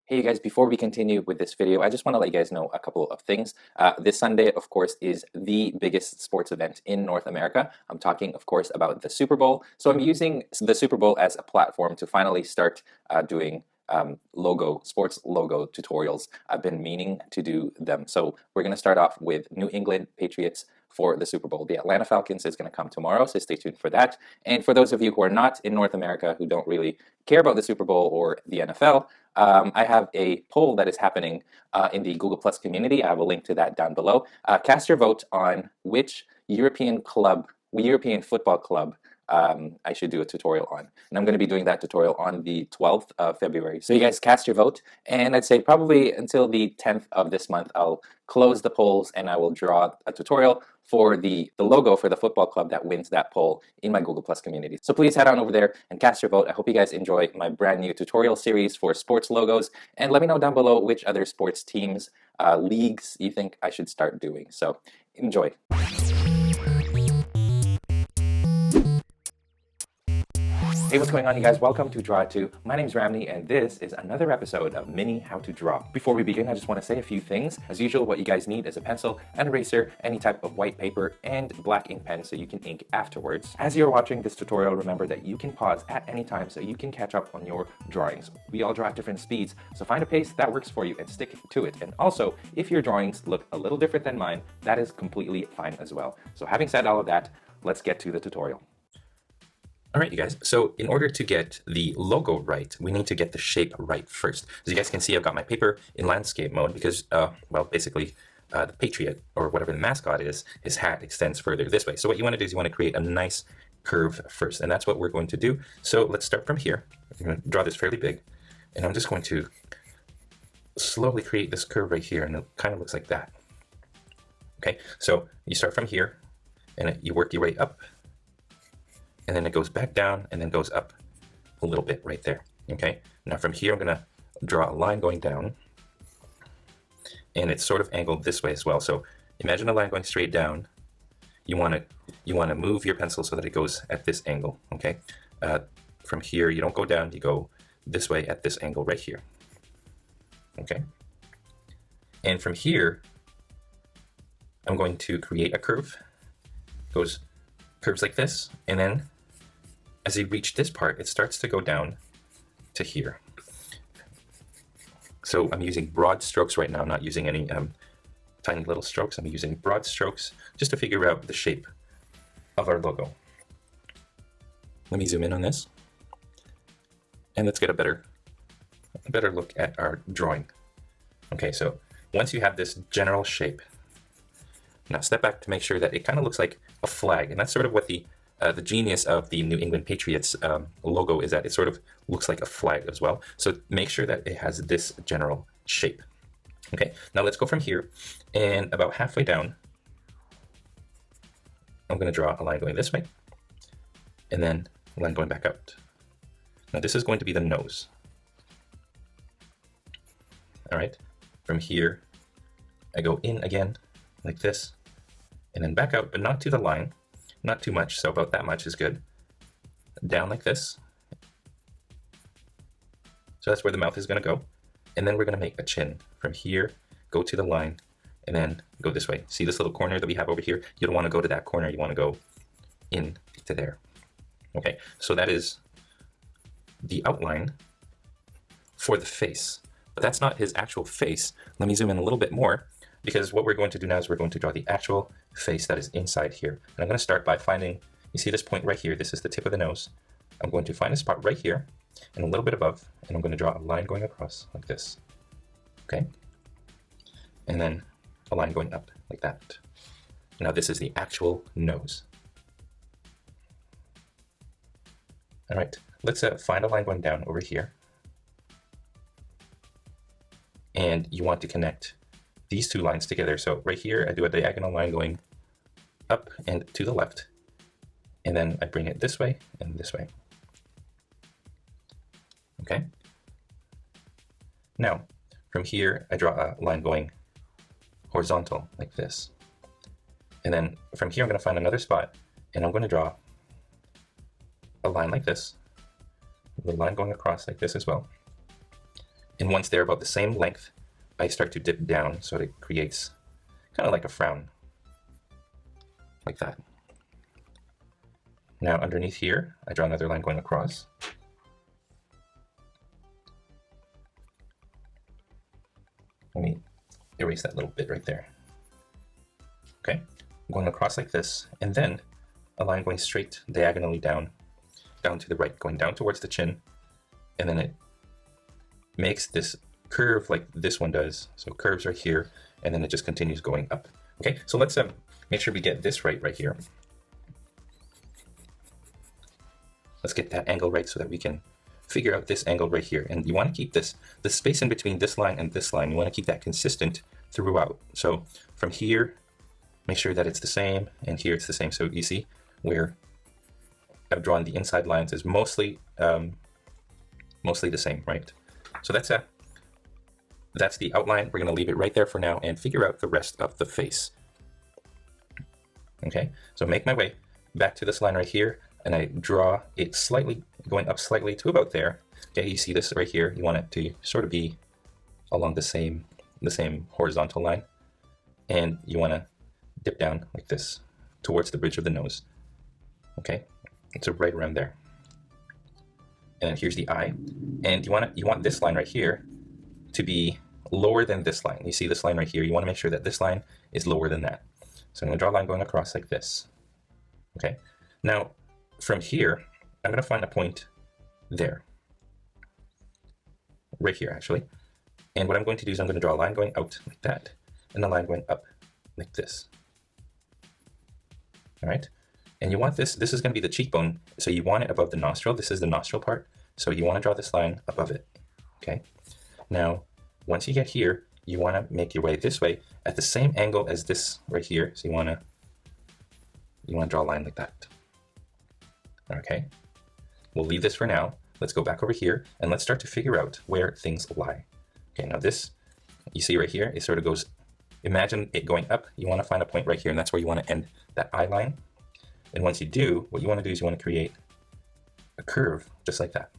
Hey you guys, before we continue with this video, I just want to let you guys know a couple of things. This Sunday, of course, is the biggest sports event in North America. I'm talking, of course, about the Super Bowl. So I'm using the Super Bowl as a platform to finally start doing sports logo tutorials. I've been meaning to do them. So we're going to start off with New England Patriots for the Super Bowl. The Atlanta Falcons is going to come tomorrow, so stay tuned for that. And for those of you who are not in North America, who don't really care about the Super Bowl or the NFL, I have a poll that is happening in the Google Plus community. I have a link to that down below. Cast your vote on which European football club I should do a tutorial on. And I'm going to be doing that tutorial on the 12th of February. So you guys cast your vote, and I'd say probably until the 10th of this month, I'll close the polls and I will draw a tutorial for the logo for the football club that wins that poll in my Google Plus community. So please head on over there and cast your vote. I hope you guys enjoy my brand new tutorial series for sports logos, and let me know down below which other sports teams, leagues you think I should start doing. So enjoy. Hey, what's going on, you guys? Welcome to Draw 2. My name's Ramney, and this is another episode of Mini How to Draw. Before we begin, I just want to say a few things. As usual, what you guys need is a pencil, an eraser, any type of white paper, and black ink pen so you can ink afterwards. As you're watching this tutorial, remember that you can pause at any time so you can catch up on your drawings. We all draw at different speeds, so find a pace that works for you and stick to it. And also, if your drawings look a little different than mine, that is completely fine as well. So having said all of that, let's get to the tutorial. All right, you guys, so in order to get the logo right, we need to get the shape right first. As you guys can see, I've got my paper in landscape mode because, basically, the Patriot, or whatever the mascot is, his hat extends further this way. So what you want to do is you want to create a nice curve first, and that's what we're going to do. So let's start from here. I'm going to draw this fairly big, and I'm just going to slowly create this curve right here, and it kind of looks like that. Okay, so you start from here, and you work your way up, and then it goes back down and then goes up a little bit right there. Okay, now from here I'm gonna draw a line going down, and it's sort of angled this way as well. So imagine a line going straight down. You wanna move your pencil so that it goes at this angle. Okay, from here you don't go down, you go this way at this angle right here. Okay, and from here I'm going to create a curve. Curves like this, and then as you reach this part, it starts to go down to here. So I'm using broad strokes right now. I'm not using any tiny little strokes. I'm using broad strokes just to figure out the shape of our logo. Let me zoom in on this, and let's get a better look at our drawing. Okay, so once you have this general shape, now step back to make sure that it kind of looks like a flag, and that's sort of what the genius of the New England Patriots logo is, that it sort of looks like a flag as well. So make sure that it has this general shape. Okay, now let's go from here, and about halfway down, I'm going to draw a line going this way, and then a line going back out. Now this is going to be the nose. All right, from here, I go in again, like this, and then back out, but not to the line, not too much, so about that much is good. Down like this. So that's where the mouth is going to go. And then we're going to make a chin. From here, go to the line, and then go this way. See this little corner that we have over here? You don't want to go to that corner, you want to go in to there. Okay, so that is the outline for the face. But that's not his actual face. Let me zoom in a little bit more, because what we're going to do now is we're going to draw the actual face that is inside here. And I'm going to start by finding, you see this point right here, this is the tip of the nose. I'm going to find a spot right here and a little bit above, and I'm going to draw a line going across like this. Okay? And then a line going up like that. Now this is the actual nose. All right, let's find a line going down over here. And you want to connect these two lines together. So right here, I do a diagonal line going up and to the left, and then I bring it this way and this way. Okay. Now, from here, I draw a line going horizontal like this. And then from here, I'm going to find another spot, and I'm going to draw a line like this, the line going across like this as well. And once they're about the same length, I start to dip down so that it creates kind of like a frown, like that. Now underneath here, I draw another line going across. Let me erase that little bit right there. Okay, I'm going across like this, and then a line going straight diagonally down to the right, going down towards the chin, and then it makes this curve like this one does. So curves right here, and then it just continues going up. Okay, so let's make sure we get this right here. Let's get that angle right so that we can figure out this angle right here. And you want to keep the space in between this line and this line, you want to keep that consistent throughout. So from here, make sure that it's the same, and here it's the same. So you see where I've drawn the inside lines is mostly the same, right? So that's the outline. We're going to leave it right there for now and figure out the rest of the face. Okay, so make my way back to this line right here, and I draw it slightly, going up slightly to about there. Okay, you see this right here. You want it to sort of be along the same horizontal line, and you want to dip down like this towards the bridge of the nose. Okay, so right around there. And then here's the eye, and you want this line right here to be lower than this line. You see this line right here. You want to make sure that this line is lower than that. So I'm going to draw a line going across like this. Okay, now from here, I'm going to find a point there, right here actually. And what I'm going to do is I'm going to draw a line going out like that, and a line going up like this. All right, and you want this is going to be the cheekbone, so you want it above the nostril. This is the nostril part, so you want to draw this line above it. Okay, now once you get here, you want to make your way this way at the same angle as this right here. So you want to draw a line like that. Okay, we'll leave this for now. Let's go back over here and let's start to figure out where things lie. Okay, now this, you see right here, it sort of goes, imagine it going up. You want to find a point right here, and that's where you want to end that eye line. And once you do, what you want to do is you want to create a curve just like that.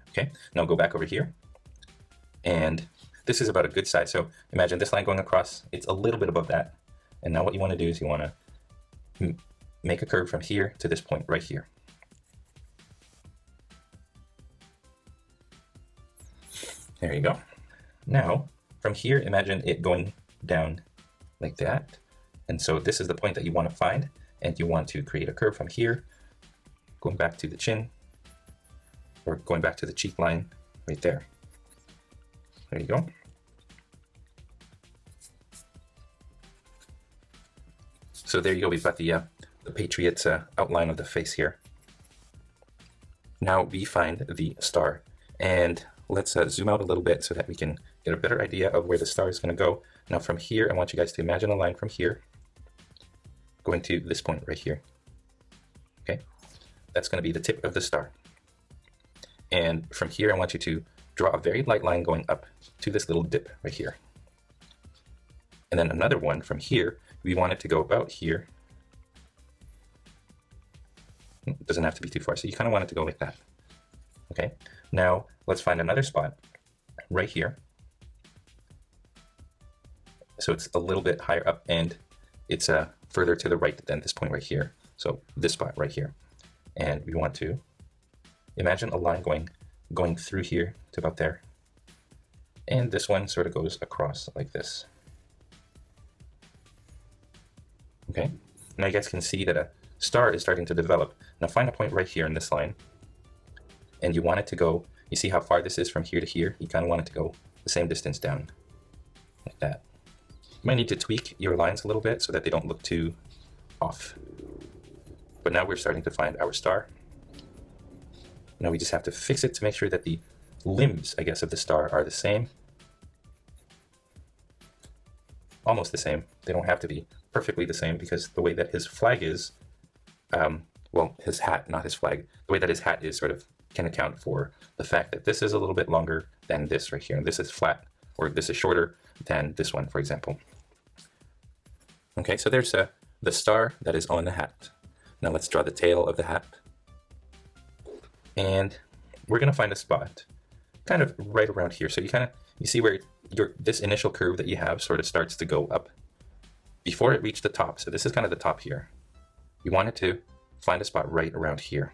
Okay, now go back over here, and this is about a good size. So imagine this line going across, it's a little bit above that. And now what you want to do is you want to make a curve from here to this point right here. There you go. Now from here, imagine it going down like that. And so this is the point that you want to find, and you want to create a curve from here, going back to the chin, or going back to the cheek line right there. There you go. So there you go, we've got the Patriots outline of the face here. Now we find the star, and let's zoom out a little bit so that we can get a better idea of where the star is going to go. Now from here, I want you guys to imagine a line from here going to this point right here. Okay, that's going to be the tip of the star. And from here, I want you to draw a very light line going up to this little dip right here. And then another one from here, we want it to go about here. It doesn't have to be too far, so you kind of want it to go like that. Okay, now let's find another spot right here. So it's a little bit higher up, and it's further to the right than this point right here. So this spot right here. And we want to imagine a line going through here to about there. And this one sort of goes across like this. Okay, now you guys can see that a star is starting to develop. Now find a point right here in this line, and you want it to go, you see how far this is from here to here? You kind of want it to go the same distance down, like that. You might need to tweak your lines a little bit so that they don't look too off. But now we're starting to find our star. Now we just have to fix it to make sure that the limbs, I guess, of the star are the same. Almost the same. They don't have to be perfectly the same, because the way that his flag is, well, his hat, not his flag, the way that his hat is sort of can account for the fact that this is a little bit longer than this right here, and this is flat, or this is shorter than this one, for example. Okay, so there's the star that is on the hat. Now let's draw the tail of the hat. And we're going to find a spot kind of right around here. So you see where this initial curve that you have sort of starts to go up before it reached the top. So this is kind of the top here. You want it to find a spot right around here.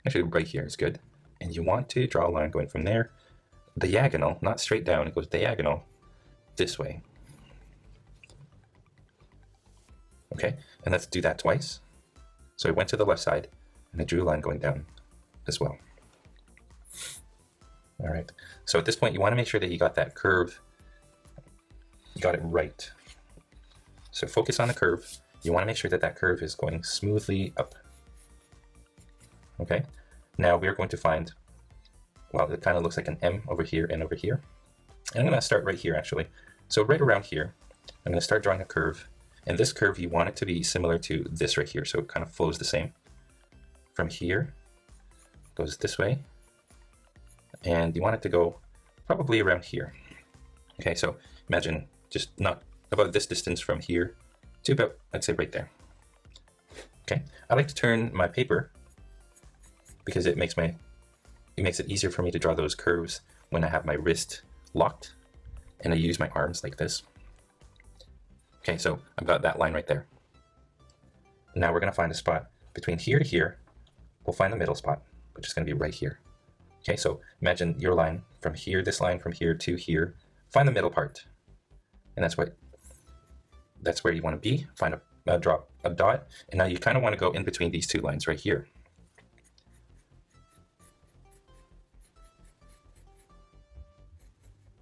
Actually, right here is good. And you want to draw a line going from there, diagonal, not straight down, it goes diagonal this way. Okay, and let's do that twice. So I went to the left side and I drew a line going down as well. All right, so at this point you want to make sure that you got that curve, you got it right. So focus on the curve. You want to make sure that that curve is going smoothly up. Okay, now we're going to find, well, it kind of looks like an M over here and over here. And I'm going to start right here actually. So right around here, I'm going to start drawing a curve. And this curve, you want it to be similar to this right here. So it kind of flows the same. From here, goes this way. And you want it to go probably around here. Okay, so imagine just not about this distance from here to about, I'd say right there. Okay, I like to turn my paper because it makes it easier for me to draw those curves when I have my wrist locked and I use my arms like this. Okay, so I've got that line right there. Now we're going to find a spot between here to here. We'll find the middle spot, which is going to be right here. Okay, so imagine your line from here, this line from here to here. Find the middle part, and that's where you want to be. Find draw a dot, and now you kind of want to go in between these two lines right here.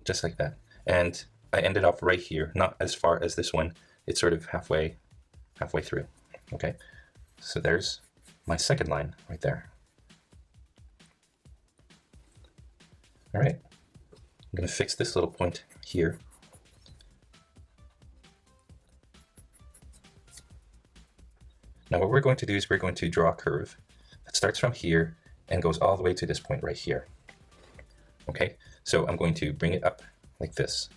Just like that. And I ended up right here, not as far as this one. It's sort of halfway through. Okay, so there's my second line right there. All right, I'm going to fix this little point here. Now what we're going to do is we're going to draw a curve that starts from here and goes all the way to this point right here. Okay, so I'm going to bring it up like this.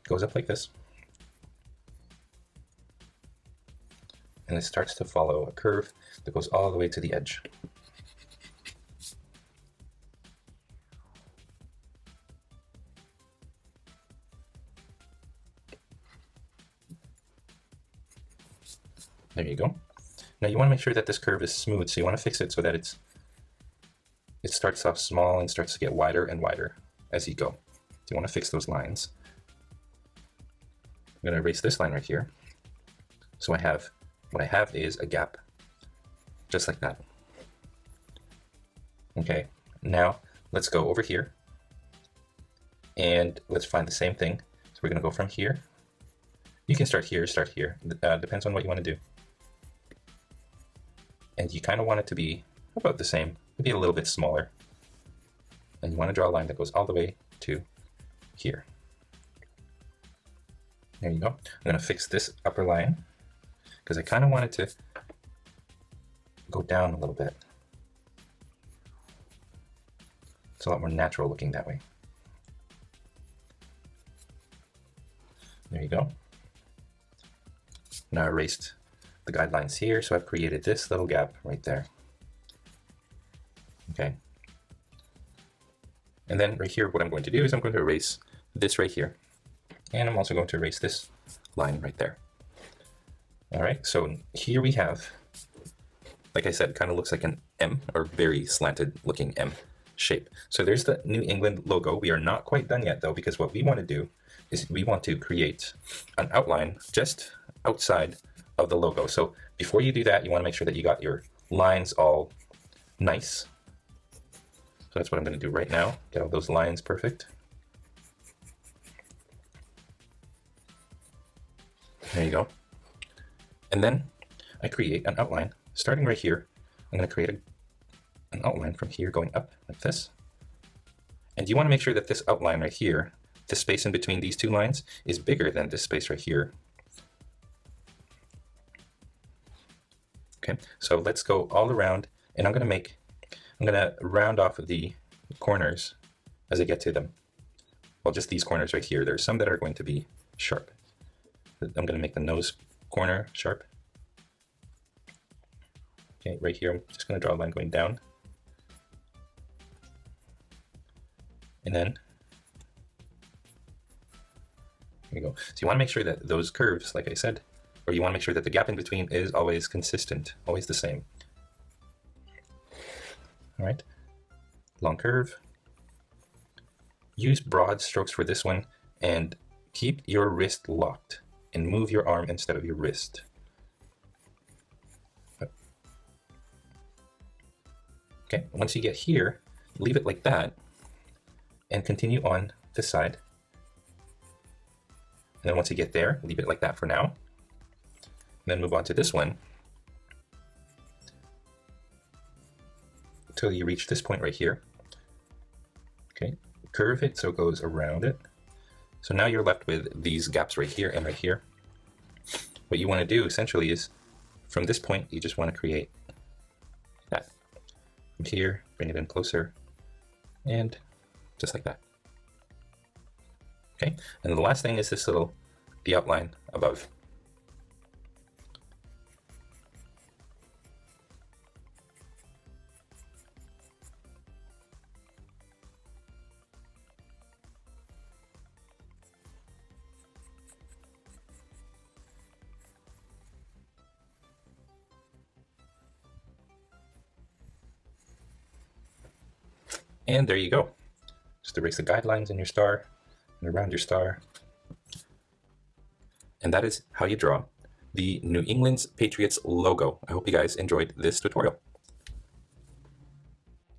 Goes up like this. And it starts to follow a curve that goes all the way to the edge. There you go. Now you want to make sure that this curve is smooth, so you want to fix it so that it starts off small and starts to get wider and wider as you go. So you want to fix those lines. I'm going to erase this line right here. So what I have is a gap, just like that. Okay, now let's go over here and let's find the same thing. So we're going to go from here. You can start here. Depends on what you want to do. And you kind of want it to be about the same, maybe a little bit smaller. And you want to draw a line that goes all the way to here. There you go. I'm going to fix this upper line because I kind of want it to go down a little bit. It's a lot more natural looking that way. There you go. Now I erased the guidelines here, so I've created this little gap right there. Okay. And then right here, what I'm going to do is I'm going to erase this right here. And I'm also going to erase this line right there. All right, so here we have, like I said, kind of looks like an M, or very slanted looking M shape. So there's the New England logo. We are not quite done yet though, because what we want to do is we want to create an outline just outside of the logo. So before you do that, you want to make sure that you got your lines all nice. So that's what I'm going to do right now. Get all those lines perfect. There you go. And then I create an outline starting right here. I'm going to create an outline from here going up like this. And you want to make sure that this outline right here, the space in between these two lines, is bigger than this space right here. Okay, so let's go all around, and I'm going to round off of the corners as I get to them. Well, just these corners right here. There's some that are going to be sharp. I'm going to make the nose corner sharp. Okay, right here, I'm just going to draw a line going down. And then, there you go. So you want to make sure that those curves, like I said, or you want to make sure that the gap in between is always consistent, always the same. All right, long curve. Use broad strokes for this one, and keep your wrist locked and move your arm instead of your wrist. Okay, once you get here, leave it like that and continue on this side. And then once you get there, leave it like that for now. And then move on to this one until you reach this point right here. Okay, curve it so it goes around it. So now you're left with these gaps right here and right here. What you want to do essentially is, from this point, you just want to create that. From here, bring it in closer, and just like that. Okay, and the last thing is this the outline above. And there you go. Just erase the guidelines in your star and around your star. And that is how you draw the New England's Patriots logo. I hope you guys enjoyed this tutorial.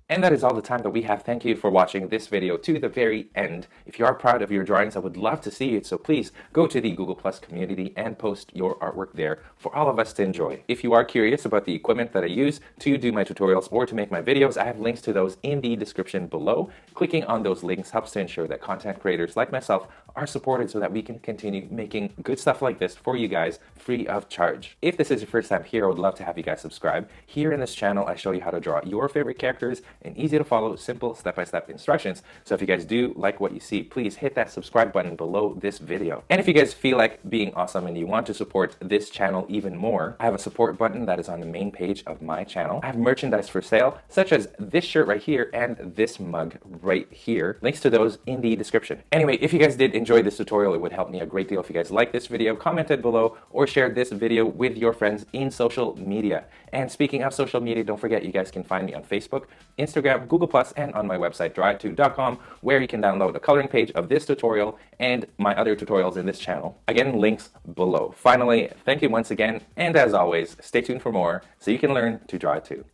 And that is all the time that we have. Thank you for watching this video to the very end. If you are proud of your drawings, I would love to see it. So please go to the Google Plus community and post your artwork there for all of us to enjoy. If you are curious about the equipment that I use to do my tutorials or to make my videos, I have links to those in the description below. Clicking on those links helps to ensure that content creators like myself are supported so that we can continue making good stuff like this for you guys free of charge. If this is your first time here, I would love to have you guys subscribe. Here in this channel, I show you how to draw your favorite characters and easy to follow, simple step-by-step instructions. So if you guys do like what you see, please hit that subscribe button below this video. And if you guys feel like being awesome and you want to support this channel even more, I have a support button that is on the main page of my channel. I have merchandise for sale, such as this shirt right here and this mug right here. Links to those in the description. Anyway, if you guys did enjoy this tutorial, it would help me a great deal if you guys liked this video, commented below, or shared this video with your friends in social media. And speaking of social media, don't forget you guys can find me on Facebook, Instagram, Google+, and on my website, draw2.com, where you can download a coloring page of this tutorial and my other tutorials in this channel. Again, links below. Finally, thank you once again, and as always, stay tuned for more so you can learn to draw too.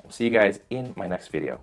I'll see you guys in my next video.